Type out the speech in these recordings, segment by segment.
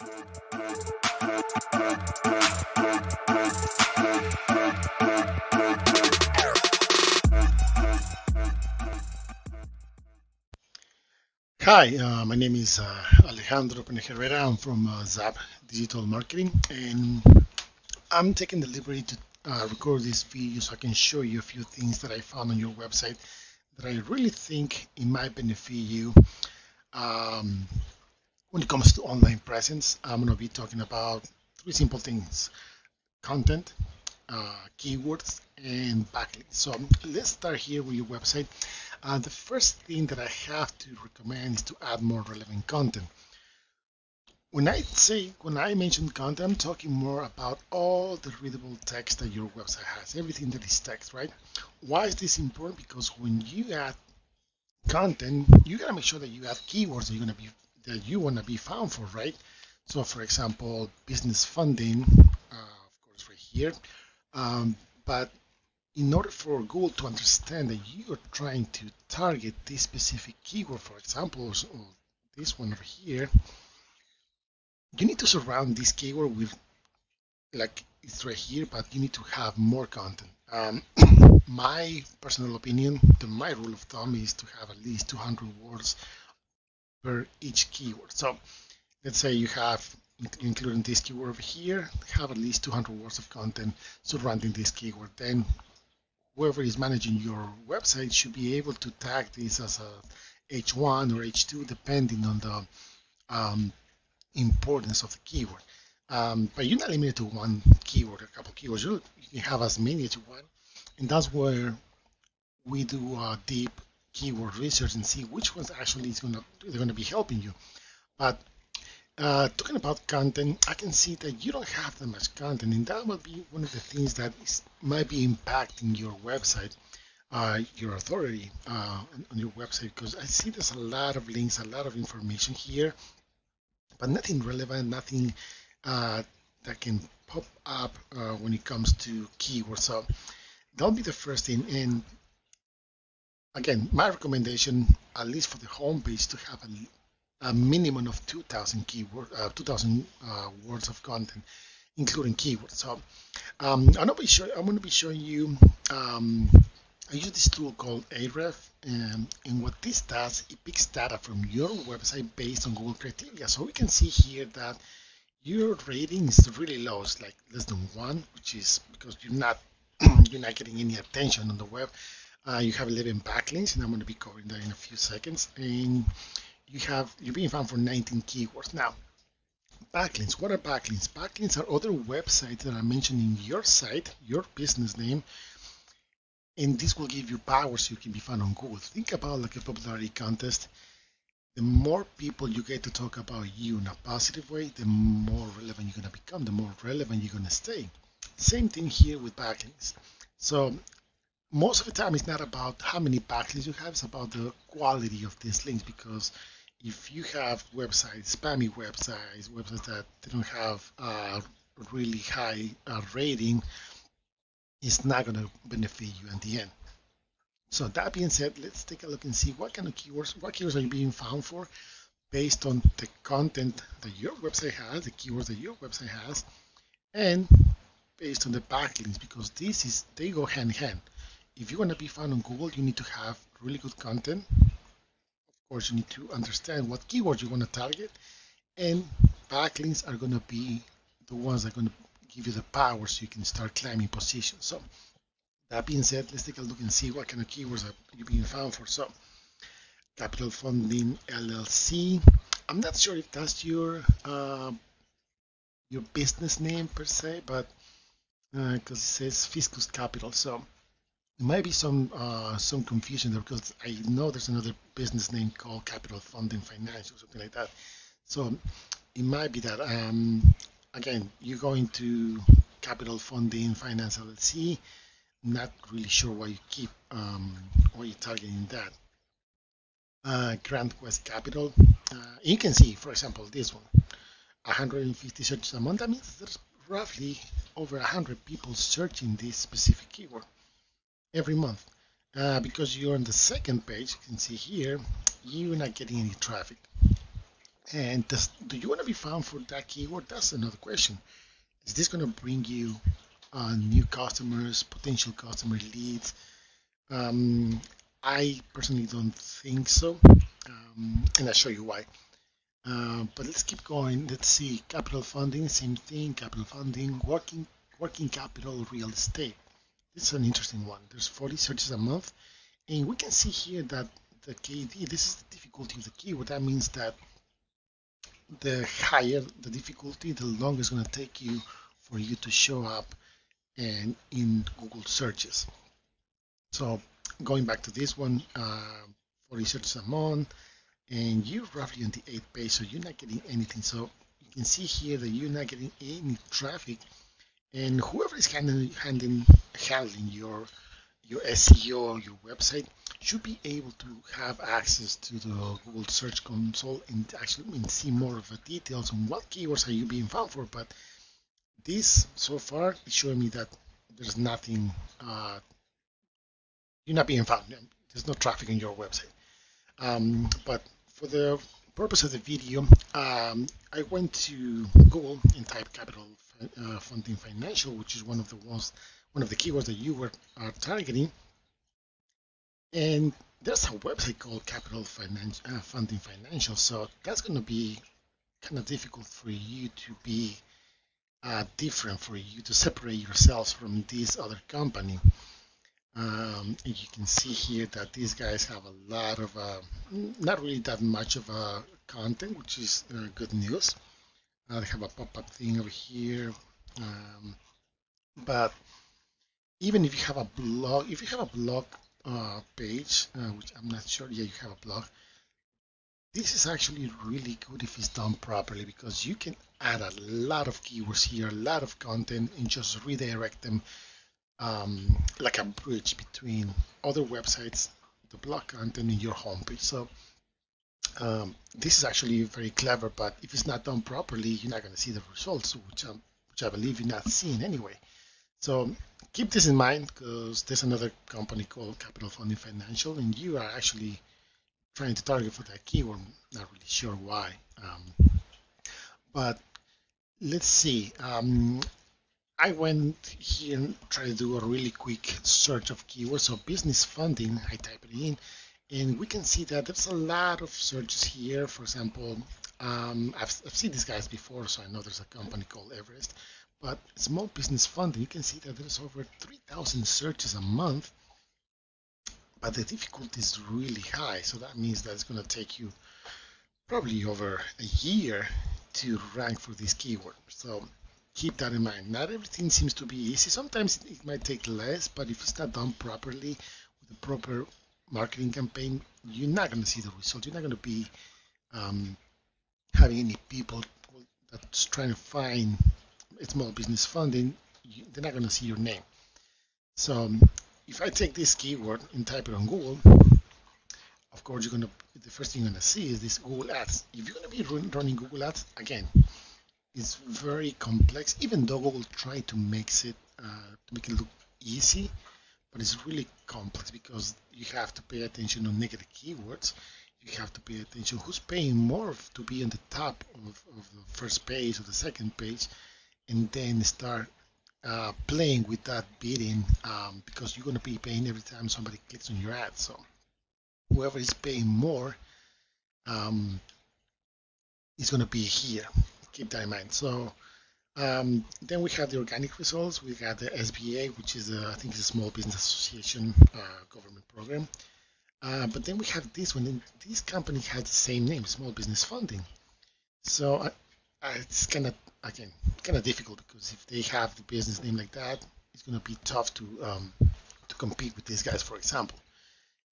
Hi, my name is Alejandro Pene Herrera. I'm from ZAP Digital Marketing, and I'm taking the liberty to record this video so I can show you a few things that I found on your website that I really think it might benefit you um, when it comes to online presence. I'm going to be talking about three simple things: content, keywords, and backlinks. So let's start here with your website. The first thing that I have to recommend is to add more relevant content. When I mention content, I'm talking more about all the readable text that your website has, everything that is text, right? Why is this important? Because when you add content, you gotta make sure that you add keywords that you wanna be found for, right? So, for example, business funding, of course, right here. But in order for Google to understand that you are trying to target this specific keyword, for example, or this one over here, you need to surround this keyword with, like it's right here, but you need to have more content. My personal opinion, my rule of thumb is to have at least 200 words per each keyword. So let's say you have, including this keyword over here, have at least 200 words of content surrounding this keyword. Then whoever is managing your website should be able to tag this as a H1 or H2 depending on the importance of the keyword. But you're not limited to one keyword, a couple keywords. You can have as many as you want, and that's where we do deep keyword research and see which ones actually they're gonna be helping you. But talking about content, I can see that you don't have that much content, and that would be one of the things that might be impacting your website, your authority on your website, because I see there's a lot of links, a lot of information here, but nothing relevant, nothing that can pop up when it comes to keywords. So that'll be the first thing. And again, my recommendation, at least for the home page, to have a minimum of 2,000 words of content, including keywords. So I'm going to be showing you. I use this tool called Ahref, and what this does, it picks data from your website based on Google criteria. So we can see here that your rating is really low. It's like less than 1, which is because you're not getting any attention on the web. You have 11 backlinks, and I'm going to be covering that in a few seconds. And you're being found for 19 keywords. Now, backlinks. What are backlinks? Backlinks are other websites that are mentioned in your site, your business name, and this will give you power so you can be found on Google. Think about like a popularity contest. The more people you get to talk about you in a positive way, the more relevant you're going to become, the more relevant you're going to stay. Same thing here with backlinks. So most of the time, it's not about how many backlinks you have, it's about the quality of these links, because if you have websites, spammy websites that they don't have a really high rating, it's not going to benefit you in the end. So that being said, let's take a look and see what keywords are you being found for based on the content that your website has, the keywords that your website has, and based on the backlinks, because they go hand in hand. If you want to be found on Google, you need to have really good content. Of course, you need to understand what keywords you want to target, and backlinks are going to be the ones that are going to give you the power so you can start climbing positions. So that being said, let's take a look and see what kind of keywords are you being found for. So Capital Funding LLC. I'm not sure if that's your business name per se, but because it says Fiscus Capital, so it might be some confusion there, because I know there's another business name called Capital Funding Financial, something like that. So it might be that. Again, you're going to Capital Funding Finance LLC. Not really sure why you're targeting that. Grant West Capital. You can see, for example, this one, 150 searches a month. That means there's roughly over 100 people searching this specific keyword every month. Because you're on the second page, you can see here, you're not getting any traffic. And do you want to be found for that keyword? That's another question. Is this going to bring you new customers, potential customer leads? Um, I personally don't think so, and I'll show you why. But let's keep going. Let's see. Capital funding, same thing. Capital funding, working capital, real estate. This is an interesting one. There's 40 searches a month, and we can see here that the KD. This is the difficulty of the keyword. That means that the higher the difficulty, the longer it's going to take you for you to show up and in Google searches. So going back to this one, 40 searches a month, and you're roughly on the 8th page, so you're not getting anything. So you can see here that you're not getting any traffic, and whoever is handling your SEO, your website, should be able to have access to the Google Search Console and actually see more of the details on what keywords are you being found for. But this so far is showing me that there's nothing, you're not being found. There's no traffic on your website. But for the purpose of the video, I went to Google and typed capital funding financial, which is one of the keywords that you are targeting. And there's a website called Capital Funding Financial, so that's going to be kind of difficult for you to be different, for you to separate yourselves from this other company. And you can see here that these guys have a lot of, not really that much of content, which is good news. They have a pop-up thing over here, but even if you have a blog, page, which I'm not sure, yeah, you have a blog, this is actually really good if it's done properly, because you can add a lot of keywords here, a lot of content, and just redirect them like a bridge between other websites, the blog content, and your homepage. So this is actually very clever, but if it's not done properly, you're not going to see the results, which I believe you're not seeing anyway. So keep this in mind, because there's another company called Capital Funding Financial, and you are actually trying to target for that keyword. Not really sure why, but let's see. I went here and tried to do a really quick search of keywords. So business funding, I type it in, and we can see that there's a lot of searches here. For example, I've seen these guys before, so I know there's a company called Everest. But small business funding, you can see that there's over 3,000 searches a month, but the difficulty is really high. So that means that it's going to take you probably over a year to rank for this keyword. So keep that in mind. Not everything seems to be easy. Sometimes it might take less, but if it's not done properly with a proper marketing campaign, you're not going to see the result. You're not going to be having any people that's trying to find small business funding. They're not going to see your name. So if I take this keyword and type it on Google, of course the first thing you're going to see is this Google Ads. If you're going to be running Google Ads, again, it's very complex, even though Google tried to make it look easy, but it's really complex, because you have to pay attention on negative keywords. You have to pay attention who's paying more to be on the top of the first page or the second page, and then start playing with that bidding, because you're going to be paying every time somebody clicks on your ad. So whoever is paying more is going to be here. Keep that in mind. So then we have the organic results. We got the SBA, which is I think it's a Small Business Association government program. But then we have this one, and this company has the same name, Small Business Funding. So it's kind of difficult, because if they have the business name like that, it's going to be tough to compete with these guys. For example,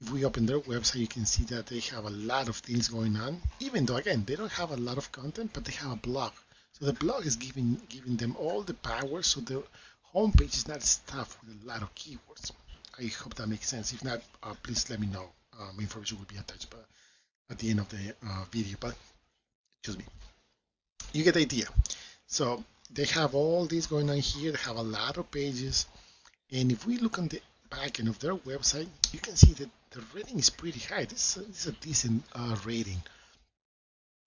if we open their website, you can see that they have a lot of things going on, even though, again, they don't have a lot of content, but they have a blog. So the blog is giving them all the power, so the homepage is not stuffed with a lot of keywords. I hope that makes sense. If not, please let me know. Information will be attached at the end of the video, but excuse me. You get the idea. So they have all this going on here. They have a lot of pages, and if we look on the back end of their website, you can see that the rating is pretty high. This is a decent rating.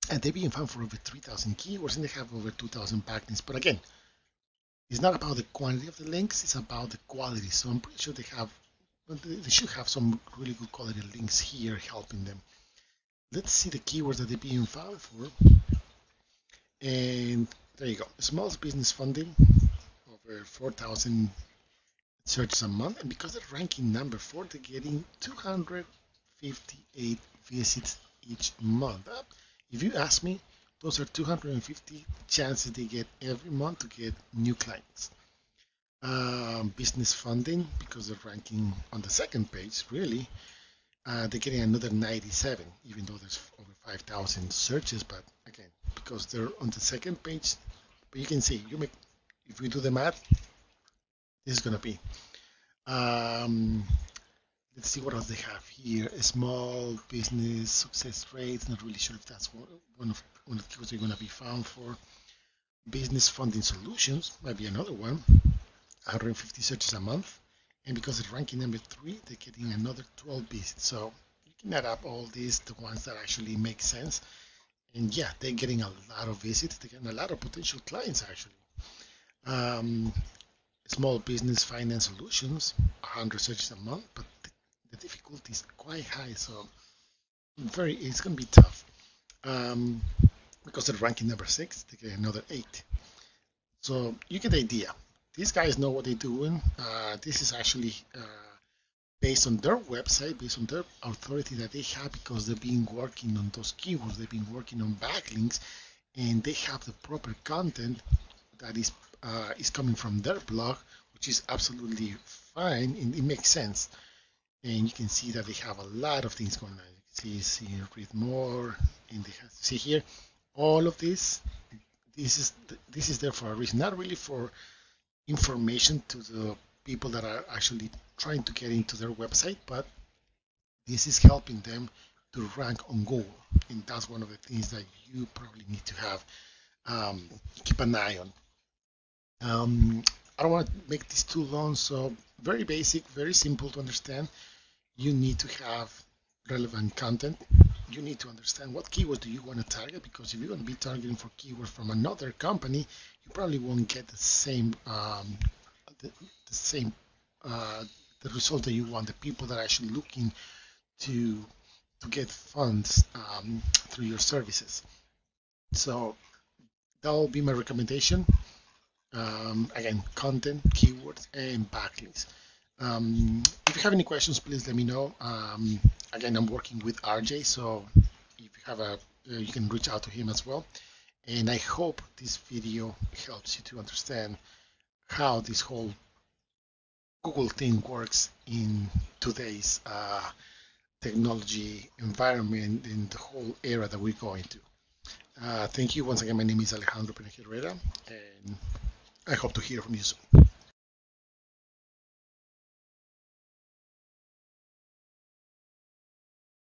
and they're being found for over 3,000 keywords, and they have over 2,000 backlinks. But again, it's not about the quantity of the links, it's about the quality. So I'm pretty sure they should have some really good quality links here helping them. Let's see the keywords that they're being found for. And there you go. Small business funding, over 4,000 searches a month. And because they're ranking number 4, they're getting 258 visits each month. If you ask me, those are 250 chances they get every month to get new clients. Business funding, because they're ranking on the second page, really, they're getting another 97, even though there's over 5,000 searches. But again, because they're on the second page, but you can see, if we do the math, this is going to be. Let's see what else they have here. A small business success rates. Not really sure if that's one of the keywords they're going to be found for. Business funding solutions might be another one. 150 searches a month, and because it's ranking number 3, they're getting another 12 visits. So you can add up all these, the ones that actually make sense. And yeah, they're getting a lot of visits. They're getting a lot of potential clients actually. Small business finance solutions, 100 searches a month, but the difficulty is quite high, so it's going to be tough. Because they're ranking number 6, they get another 8. So you get the idea. These guys know what they're doing. This is actually based on their website, based on their authority that they have, because they've been working on those keywords, they've been working on backlinks, and they have the proper content that is coming from their blog, which is absolutely fine, and it makes sense. And you can see that they have a lot of things going on. You can see read more, and they have, see here, all of this. This is there for a reason, not really for information to the people that are actually trying to get into their website, but this is helping them to rank on Google, and that's one of the things that you probably need to have keep an eye on. I don't want to make this too long, so very basic, very simple to understand. You need to have relevant content. You need to understand what keywords do you want to target, because if you're going to be targeting for keywords from another company, you probably won't get the same the result that you want. The people that are actually looking to get funds through your services. So that will be my recommendation. Again, content, keywords, and backlinks. If you have any questions, please let me know. Again, I'm working with RJ, so if you have you can reach out to him as well. And I hope this video helps you to understand how this whole Google thing works in today's technology environment in the whole era that we're going to. Thank you once again. My name is Alejandro Pena Herrera, and I hope to hear from you soon.